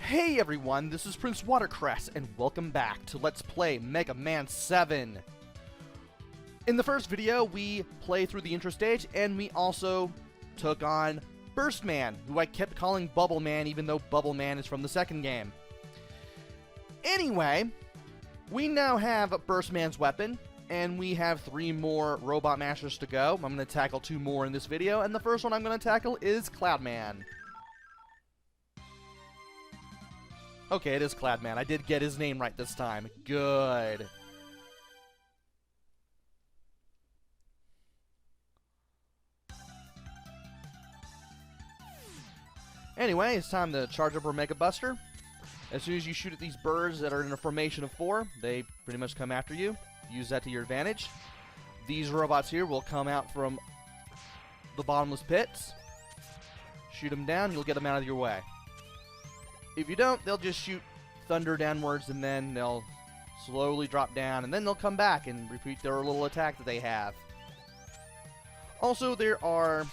Hey everyone, this is PrinceWatercress, and welcome back to Let's Play Mega Man 7. In the first video, we played through the intro stage, and we also took on Burst Man, who I kept calling Bubble Man, even though Bubble Man is from the second game. Anyway, we now have Burst Man's weapon, and we have 3 more Robot Masters to go. I'm going to tackle 2 more in this video, and the first one I'm going to tackle is Cloudman. Okay, it is Cloudman. I did get his name right this time. Good. Anyway, it's time to charge up our Mega Buster. As soon as you shoot at these birds that are in a formation of 4, they pretty much come after you. Use that to your advantage. These robots here will come out from the bottomless pits. Shoot them down, you'll get them out of your way. If you don't, they'll just shoot thunder downwards, and then they'll slowly drop down, and then they'll come back and repeat their little attack that they have. Also, there are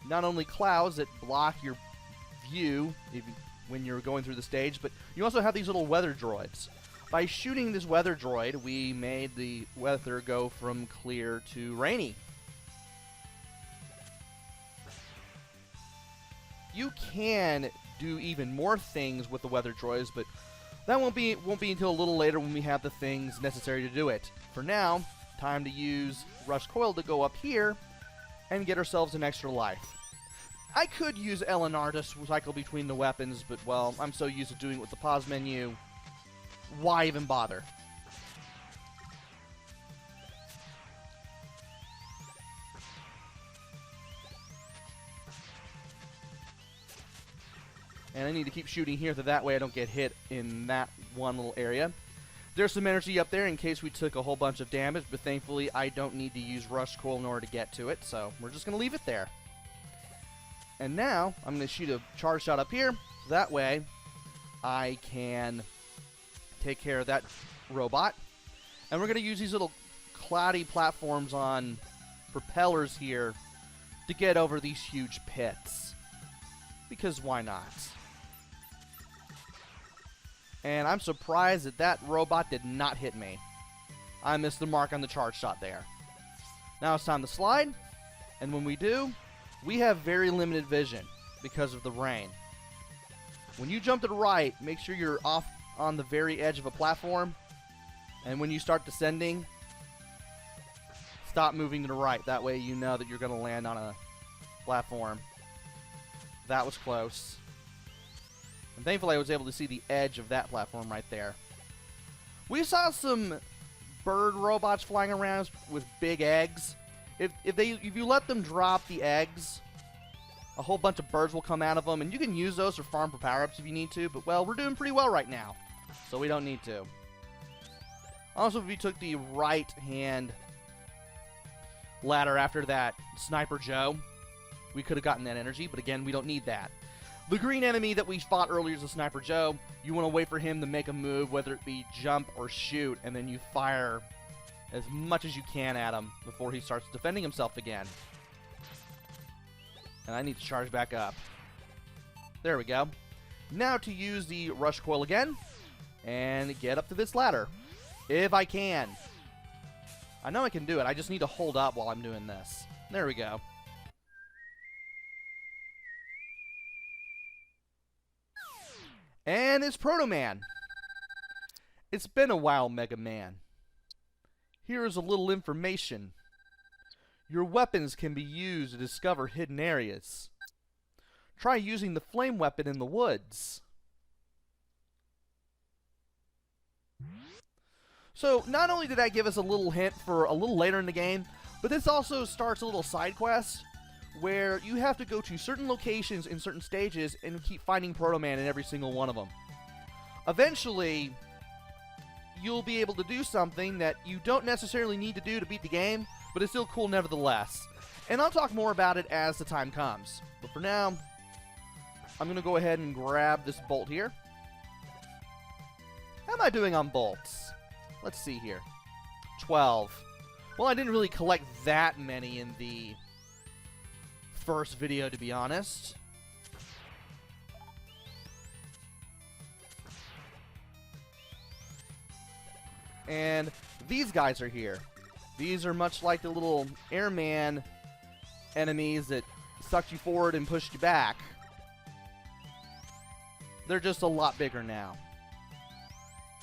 not only clouds that block your view when you're going through the stage, but you also have these little weather droids. By shooting this weather droid, we made the weather go from clear to rainy. You can do even more things with the weather droids, but that won't be until a little later when we have the things necessary to do it. For now, time to use Rush Coil to go up here and get ourselves an extra life. I could use LNR to cycle between the weapons, but well, I'm so used to doing it with the pause menu. Why even bother? And I need to keep shooting here, so that way I don't get hit in that one little area. There's some energy up there in case we took a whole bunch of damage, but thankfully I don't need to use Rush Coil in order to get to it, so we're just going to leave it there. And now I'm going to shoot a charge shot up here, so that way I can take care of that robot. And we're going to use these little cloudy platforms on propellers here to get over these huge pits. Because why not? And I'm surprised that that robot did not hit me. I missed the mark on the charge shot there. Now it's time to slide. And when we do, we have very limited vision because of the rain. When you jump to the right, make sure you're off on the very edge of a platform. And when you start descending, stop moving to the right. That way you know that you're going to land on a platform. That was close. And thankfully I was able to see the edge of that platform right there. We saw some bird robots flying around with big eggs. If you let them drop the eggs, a whole bunch of birds will come out of them, and you can use those for farm for power-ups if you need to, but well, we're doing pretty well right now, so we don't need to. Also, if you took the right-hand ladder after that Sniper Joe, we could have gotten that energy, but again, we don't need that. The green enemy that we fought earlier is the Sniper Joe. You want to wait for him to make a move, whether it be jump or shoot, and then you fire as much as you can at him before he starts defending himself again. And I need to charge back up. There we go. Now to use the Rush Coil again, and get up to this ladder. If I can. I know I can do it, I just need to hold up while I'm doing this. There we go. And it's Proto Man. It's been a while, Mega Man. Here is a little information. Your weapons can be used to discover hidden areas. Try using the flame weapon in the woods. So, not only did that give us a little hint for a little later in the game, but this also starts a little side quest where you have to go to certain locations in certain stages and keep finding Proto Man in every single one of them. Eventually, you'll be able to do something that you don't necessarily need to do to beat the game, but it's still cool nevertheless. And I'll talk more about it as the time comes. But for now, I'm going to go ahead and grab this bolt here. How am I doing on bolts? Let's see here. 12. Well, I didn't really collect that many in the first video, to be honest. And these guys are here. These are much like the little airman enemies that sucked you forward and pushed you back. They're just a lot bigger now.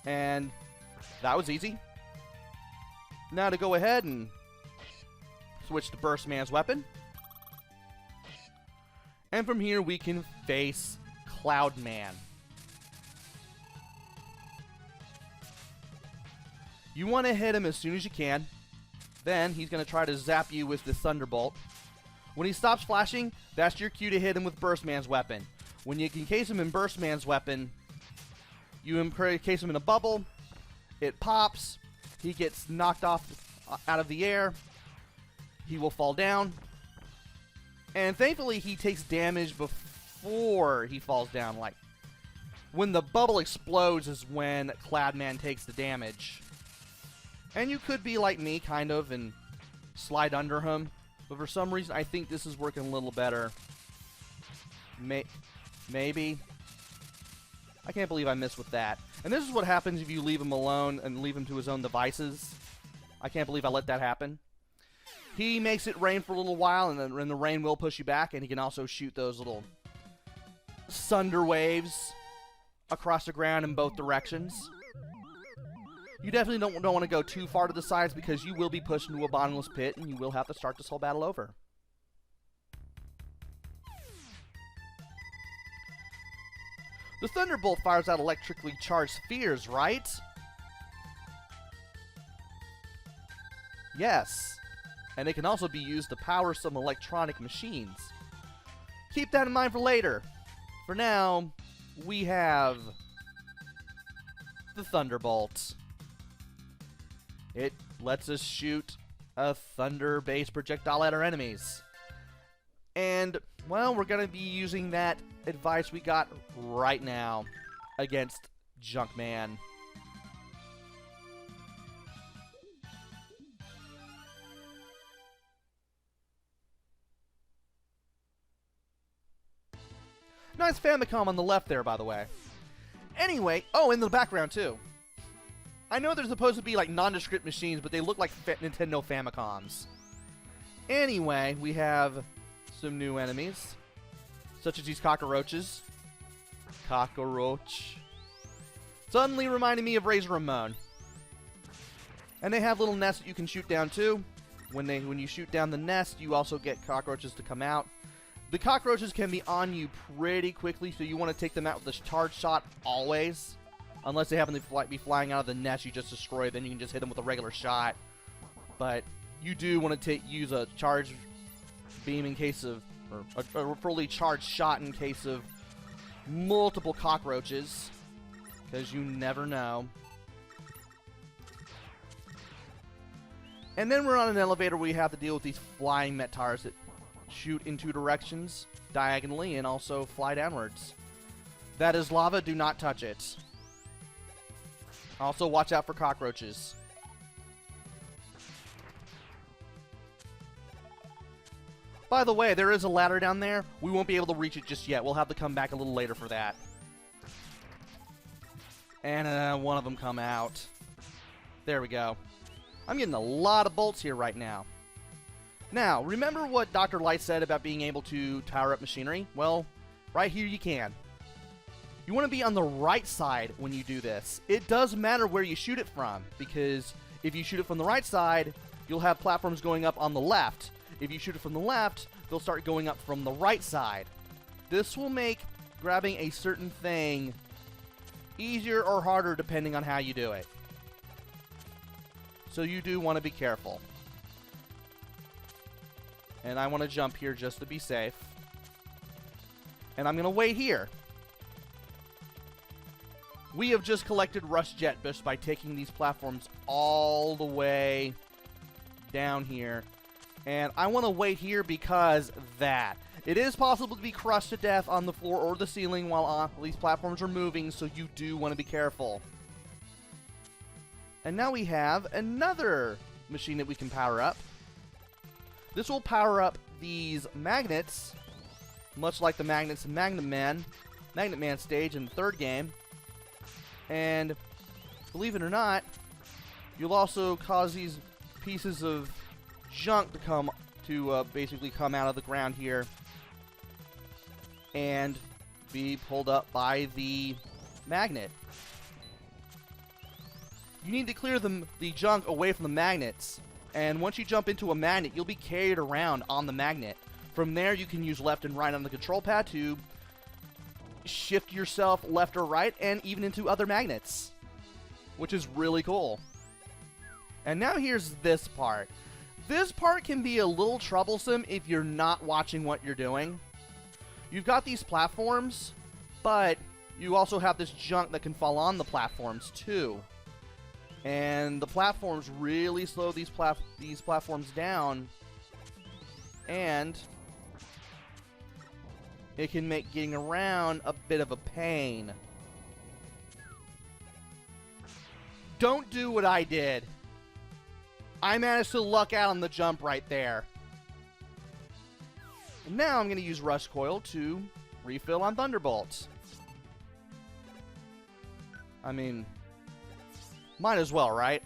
And that was easy. Now to go ahead and switch to Burst Man's weapon. And from here we can face Cloud Man. You want to hit him as soon as you can. Then he's going to try to zap you with the Thunderbolt. When he stops flashing, that's your cue to hit him with Burst Man's weapon. When you encase him in Burst Man's weapon, you encase him in a bubble, it pops, he gets knocked off out of the air, he will fall down, and thankfully he takes damage before he falls down. Like, when the bubble explodes is when Cloudman takes the damage. And you could be like me, kind of, and slide under him, but for some reason I think this is working a little better. Maybe. I can't believe I missed with that. And this is what happens if you leave him alone and leave him to his own devices. I can't believe I let that happen. He makes it rain for a little while, and then the rain will push you back, and he can also shoot those little thunder waves across the ground in both directions. You definitely don't want to go too far to the sides because you will be pushed into a bottomless pit, and you will have to start this whole battle over. The Thunderbolt fires out electrically charged spheres, right? Yes. And it can also be used to power some electronic machines. Keep that in mind for later. For now, we have the Thunderbolt. It lets us shoot a thunder-based projectile at our enemies. And, well, we're going to be using that advice we got right now against Junkman. Nice Famicom on the left there, by the way. Anyway, oh, in the background, too. I know they're supposed to be like nondescript machines, but they look like Nintendo Famicoms. Anyway, we have some new enemies, such as these cockroaches. Cockroach. Suddenly reminding me of Razor Ramon. And they have little nests that you can shoot down too. When you shoot down the nest, you also get cockroaches to come out. The cockroaches can be on you pretty quickly, so you want to take them out with a charge shot always. Unless they happen to be flying out of the nest you just destroyed, then you can just hit them with a regular shot. But you do want to use a charge beam in case of, or a fully charged shot in case of multiple cockroaches, because you never know. And then we're on an elevator where we have to deal with these flying Metars that shoot in two directions, diagonally, and also fly downwards. That is lava, do not touch it. Also, watch out for cockroaches. By the way, there is a ladder down there. We won't be able to reach it just yet. We'll have to come back a little later for that. And one of them come out. There we go. I'm getting a lot of bolts here right now. Now, remember what Dr. Light said about being able to power up machinery? Well, right here you can. You want to be on the right side when you do this. It does matter where you shoot it from, because if you shoot it from the right side, you'll have platforms going up on the left. If you shoot it from the left, they'll start going up from the right side. This will make grabbing a certain thing easier or harder depending on how you do it. So you do want to be careful. And I want to jump here just to be safe. And I'm going to wait here. We have just collected Rush Jet just by taking these platforms all the way down here. And I want to wait here because that. It is possible to be crushed to death on the floor or the ceiling while these platforms are moving, so you do want to be careful. And now we have another machine that we can power up. This will power up these magnets, much like the magnets in Magnet Man stage in the third game. And believe it or not, you'll also cause these pieces of junk to basically come out of the ground here and be pulled up by the magnet. You need to clear the junk away from the magnets, and once you jump into a magnet, you'll be carried around on the magnet. From there, you can use left and right on the control pad to shift yourself left or right, and even into other magnets, which is really cool. And now here's this part. This part can be a little troublesome if you're not watching what you're doing. You've got these platforms, but you also have this junk that can fall on the platforms too. And the platforms really slow these platforms down, and it can make getting around a bit of a pain. Don't do what I did. I managed to luck out on the jump right there. Now I'm going to use Rush Coil to refill on Thunderbolts. I mean, might as well, right?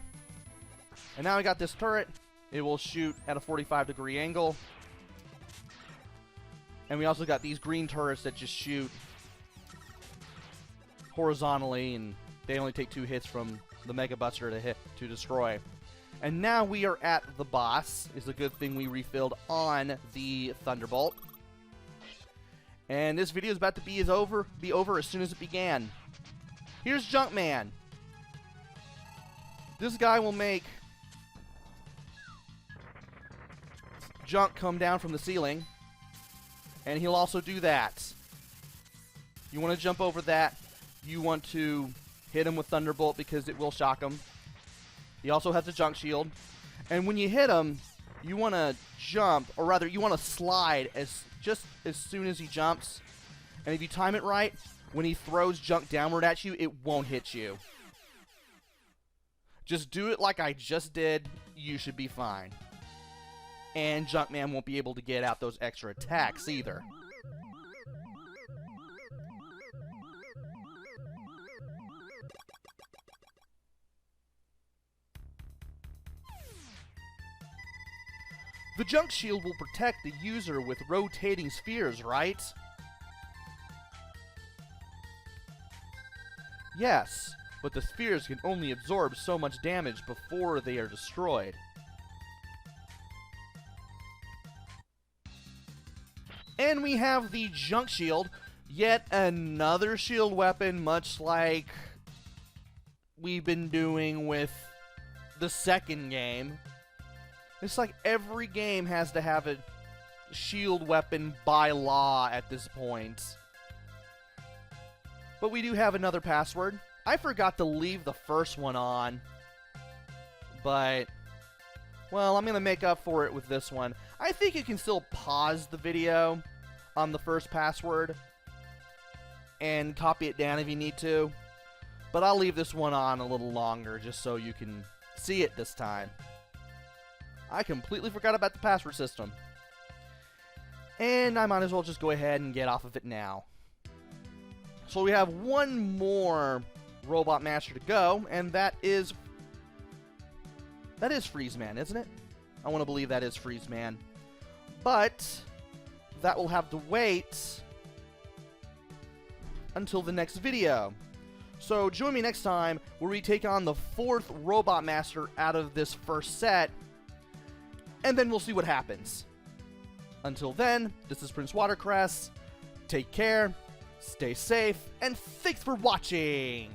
And now we got this turret. It will shoot at a 45-degree angle. And we also got these green turrets that just shoot horizontally, and they only take 2 hits from the Mega Buster to destroy. And now we are at the boss. It's a good thing we refilled on the Thunderbolt. And this video is about to be over as soon as it began. Here's Junkman. This guy will make junk come down from the ceiling, and he'll also do that. You want to jump over that. You want to hit him with Thunderbolt because it will shock him. He also has a junk shield. And when you hit him, you want to jump, or rather, you want to slide just as soon as he jumps. And if you time it right, when he throws junk downward at you, it won't hit you. Just do it like I just did. You should be fine. And Junkman won't be able to get out those extra attacks either. The junk shield will protect the user with rotating spheres, right? Yes, but the spheres can only absorb so much damage before they are destroyed. And we have the junk shield, yet another shield weapon, much like we've been doing with the second game. It's like every game has to have a shield weapon by law at this point. But we do have another password. I forgot to leave the first one on, but, well, I'm going to make up for it with this one. I think you can still pause the video on the first password and copy it down if you need to, but I'll leave this one on a little longer just so you can see it this time. I completely forgot about the password system, and I might as well just go ahead and get off of it now. So we have one more Robot Master to go, and that is Freeze Man, isn't it? I want to believe that is Freeze Man. But that will have to wait until the next video. So join me next time where we take on the 4th Robot Master out of this first set, and then we'll see what happens. Until then, this is PrinceWatercress. Take care, stay safe, and thanks for watching!